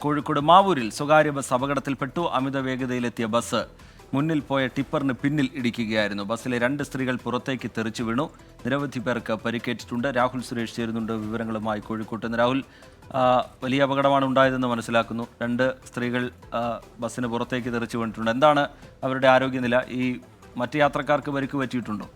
കോഴിക്കോട് മാവൂരിൽ സ്വകാര്യ ബസ് അപകടത്തിൽപ്പെട്ടു. അമിത വേഗതയിലെത്തിയ ബസ് മുന്നിൽ പോയ ടിപ്പറിന് പിന്നിൽ ഇടിക്കുകയായിരുന്നു. ബസ്സിലെ 2 സ്ത്രീകൾ പുറത്തേക്ക് തെറിച്ചു വീണു. നിരവധി പേർക്ക് പരിക്കേറ്റിട്ടുണ്ട്. രാഹുൽ സുരേഷ് ചേരുന്നുണ്ട് വിവരങ്ങളുമായി കോഴിക്കോട്ട് നിന്ന്. രാഹുൽ, വലിയ അപകടമാണ് ഉണ്ടായതെന്ന് മനസ്സിലാക്കുന്നു. 2 സ്ത്രീകൾ ബസ്സിന് പുറത്തേക്ക് തെറിച്ചു വീണിട്ടുണ്ട്. എന്താണ് അവരുടെ ആരോഗ്യനില? ഈ മറ്റ് യാത്രക്കാർക്ക് പരിക്ക് പറ്റിയിട്ടുണ്ടോ?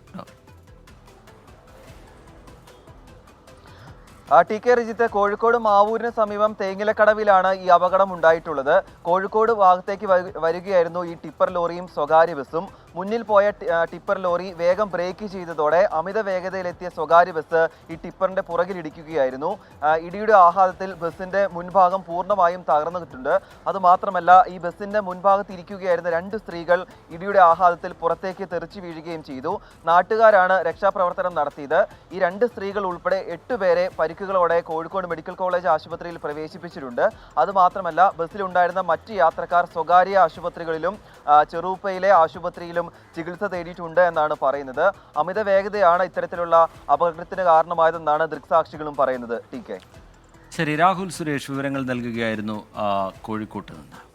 ടി കെ റിജിത്ത്, കോഴിക്കോട് മാവൂരിന് സമീപം തേങ്ങിലക്കടവിലാണ് ഈ അപകടം ഉണ്ടായിട്ടുള്ളത്. കോഴിക്കോട് ഭാഗത്തേക്ക് വരികയായിരുന്നു ഈ ടിപ്പർ ലോറിയും സ്വകാര്യ ബസ്സും. മുന്നിൽ പോയ ടിപ്പർ ലോറി വേഗം ബ്രേക്ക് ചെയ്തതോടെ അമിത വേഗതയിലെത്തിയ സ്വകാര്യ ബസ് ഈ ടിപ്പറിന്റെ പുറകിലിടിക്കുകയായിരുന്നു. ഇടിയുടെ ആഘാതത്തിൽ ബസ്സിന്റെ മുൻഭാഗം പൂർണ്ണമായും തകർന്നിട്ടുണ്ട്. അതുമാത്രമല്ല, ഈ ബസ്സിന്റെ മുൻഭാഗത്ത് ഇരിക്കുകയായിരുന്ന 2 സ്ത്രീകൾ ഇടിയുടെ ആഘാതത്തിൽ പുറത്തേക്ക് തെറിച്ചു വീഴുകയും ചെയ്തു. നാട്ടുകാരാണ് രക്ഷാപ്രവർത്തനം നടത്തിയത്. ഈ 2 സ്ത്രീകൾ ഉൾപ്പെടെ 8 പേരെ പരിക്കുകളോടെ കോഴിക്കോട് മെഡിക്കൽ കോളേജ് ആശുപത്രിയിൽ പ്രവേശിപ്പിച്ചിട്ടുണ്ട്. അതുമാത്രമല്ല, ബസ്സിലുണ്ടായിരുന്ന മറ്റ് യാത്രക്കാർ സ്വകാര്യ ആശുപത്രികളിലും ചെറുപ്പയിലെ ആശുപത്രിയിലും ചികിത്സ തേടിയിട്ടുണ്ട് എന്നാണ് പറയുന്നത്. അമിത വേഗതയാണ് ഇത്തരത്തിലുള്ള അപകടത്തിന് കാരണമായതെന്നാണ് ദൃക്സാക്ഷികളും പറയുന്നത്. ടി കെ ശരി, രാഹുൽ സുരേഷ് വിവരങ്ങൾ നൽകുകയായിരുന്നു കോഴിക്കോട്ട് നിന്ന്.